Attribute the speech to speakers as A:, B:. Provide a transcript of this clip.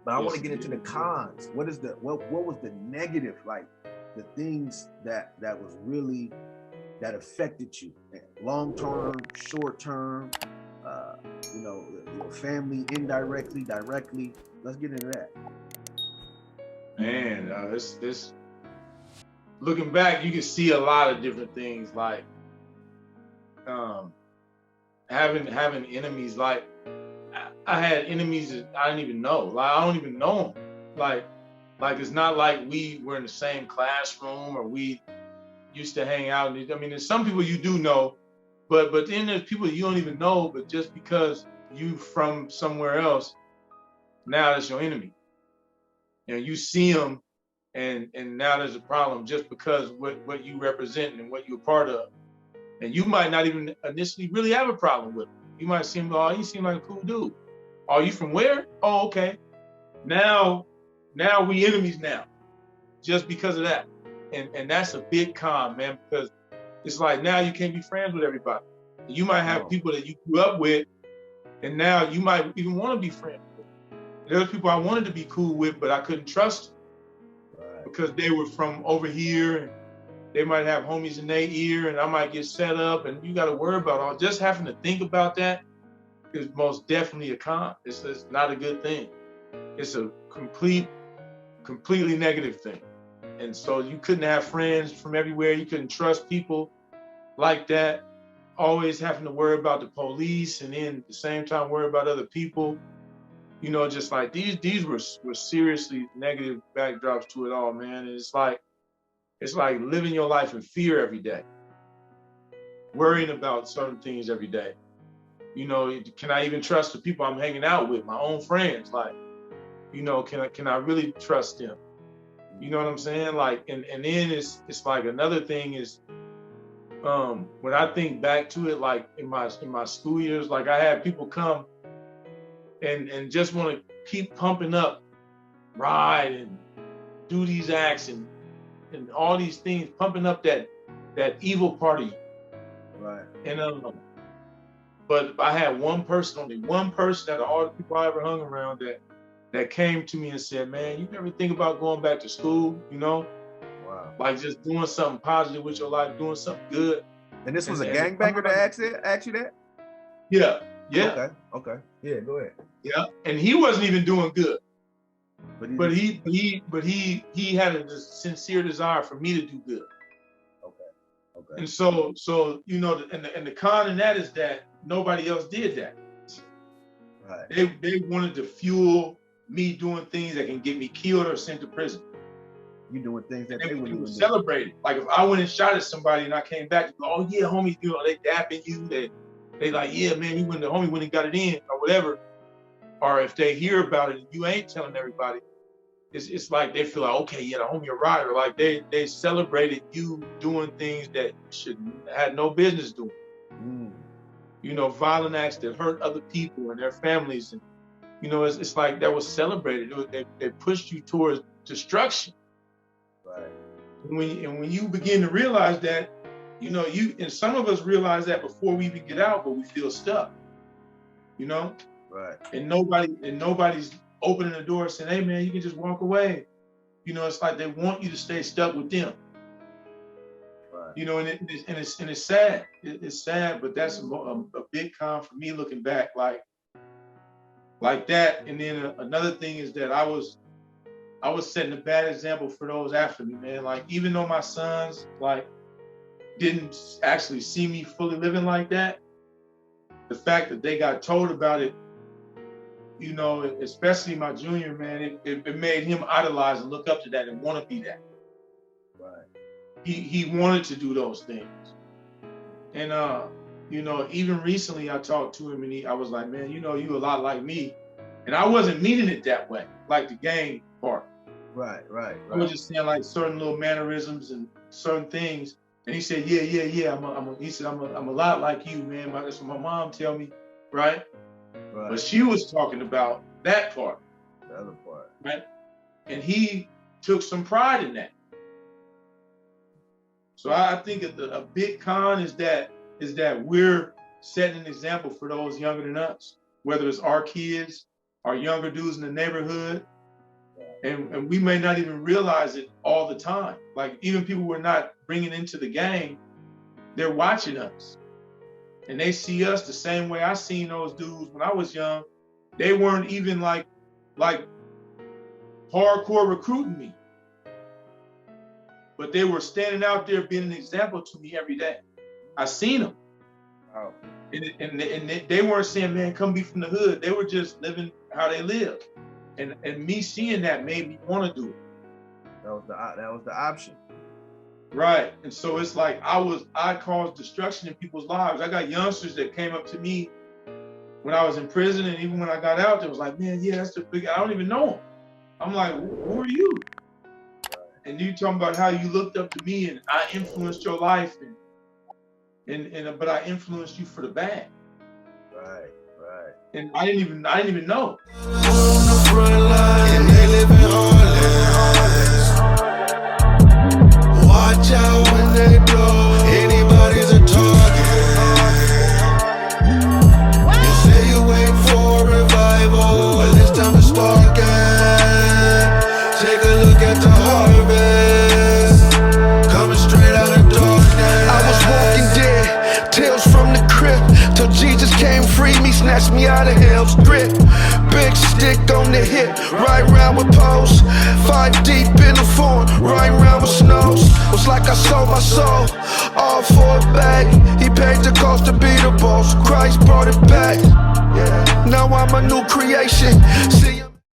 A: But I want
B: Yes,
A: to get into
B: indeed.
A: the cons. What was the negative, like the things that was really that affected you, long term, short term, uh, your family indirectly, directly. Let's get into that.
B: Man, this looking back, you can see a lot of different things like um, having enemies. Like I had enemies that I didn't even know. Like I don't even know them. Like like it's not like we were in the same classroom or we used to hang out. I mean, there's some people you do know, but then there's people you don't even know. But just because you from somewhere else, now that's your enemy. You know, you see them, and now there's a problem just because what you represent and what you're part of. And you might not even initially really have a problem with them. You might seem, oh, you seem like a cool dude. Are you from where? Oh, okay. Now, now we enemies now, just because of that. And that's a big con, man, because it's like now you can't be friends with everybody. You might
A: Come
B: have
A: on.
B: people that you grew up with, and now you might even want to be friends with. There's people I wanted to be cool with, but I couldn't trust them
A: Right.
B: because they were from over here, and they might have homies in their ear, and I might get set up, and you got to worry about all. Just having to think about that is most definitely a con. It's not a good thing. It's a completely negative thing. And so you couldn't have friends from everywhere. You couldn't trust people like that. Always having to worry about the police, and then at the same time worry about other people. You know, just like these were seriously negative backdrops to it all, man. And it's like living your life in fear every day, worrying about certain things every day. You know, can I even trust the people I'm hanging out with, my own friends? Like, you know, can I really trust them? You know what I'm saying? Like, and then it's like another thing is when I think back to it, like in my school years, like I had people come and just want to keep pumping up, ride and do these acts and all these things, pumping up that evil part of you.
A: Right.
B: And but I had one person, only one person out of all the people I ever hung around that came to me and said, "Man, you ever think about going back to school? You know,
A: Wow.
B: like just doing something positive with your life, doing something good."
A: And this was a
B: And the
A: gangbanger that
B: con,
A: asked you that?
B: yeah, yeah,
A: Okay. Okay. Yeah. Go ahead.
B: yeah. And he wasn't even doing good,
A: But he
B: but
A: just.
B: he had a sincere desire for me to do good.
A: Okay. Okay.
B: And so you know, and the con in that is that nobody else did that.
A: Right.
B: They wanted to fuel me doing things that can get me killed or sent to prison.
A: You doing things
B: And
A: that
B: then
A: they
B: when
A: wouldn't
B: you were
A: even do.
B: celebrated, like if I went and shot at somebody and I came back, and go, oh yeah, homie, you know, they dapping you, they like, yeah, man, he went the homie when he got it in or whatever. Or if they hear about it and you ain't telling everybody, it's like they feel like, okay, yeah, the homie a rider. Like they celebrated you doing things that you should had no business doing.
A: Mm.
B: You know, violent acts that hurt other people and their families, and you know, it's like that was celebrated. They pushed you towards destruction.
A: Right.
B: And when you begin to realize that, you know, you and some of us realize that before we even get out, but we feel stuck, you know,
A: Right.
B: and nobody's opening the door saying, hey man, you can just walk away. You know, it's like they want you to stay stuck with them.
A: Right.
B: You know, and it's sad. It's sad, but that's a big con for me looking back, like that. And then another thing is that I was setting a bad example for those after me, man. Like even though my sons like didn't actually see me fully living like that, the fact that they got told about it, you know, especially my junior, man, it made him idolize and look up to that and want to be that.
A: Right.
B: He wanted to do those things. And you know, even recently I talked to him and I was like, man, you know, you a lot like me. And I wasn't meaning it that way, like the gang part.
A: Right. Right.
B: I was
A: Right.
B: just saying like certain little mannerisms and certain things. And he said, yeah, yeah, yeah. He said, I'm a lot like you, man. That's what my mom tell me, right? But
A: Right.
B: she was talking about that part,
A: The other part.
B: right? And he took some pride in that. So I think a big con is that we're setting an example for those younger than us, whether it's our kids, our younger dudes in the neighborhood. And we may not even realize it all the time. Like even people we're not bringing into the game, they're watching us. And they see us the same way I seen those dudes when I was young. They weren't even like hardcore recruiting me. But they were standing out there being an example to me every day. I seen them.
A: Wow.
B: And they weren't saying, man, come be from the hood. They were just living how they live. And me seeing that made me want to do it.
A: That was the option.
B: Right. And so it's like I caused destruction in people's lives. I got youngsters that came up to me when I was in prison, and even when I got out, they was like, man, yeah, that's the big, I don't even know him. I'm like, who are you? And you talking about how you looked up to me and I influenced your life, but I influenced you for the bad.
A: Right.
B: And I didn't even know.
C: Watch out when they blow. Anybody's a target. You say you wait for revival, but it's time to start again. Take a look at the harvest, coming straight out of darkness. I was walking dead, tales from the crypt, till Jesus came, freed me, snatched me out of hell's grip. Big stick on the hip, right round with posts. 5 deep in the form, right round with snows. Was like I sold my soul, all for a bag. He paid the cost to be the boss. Christ brought it back. Yeah. Now I'm a new creation. See.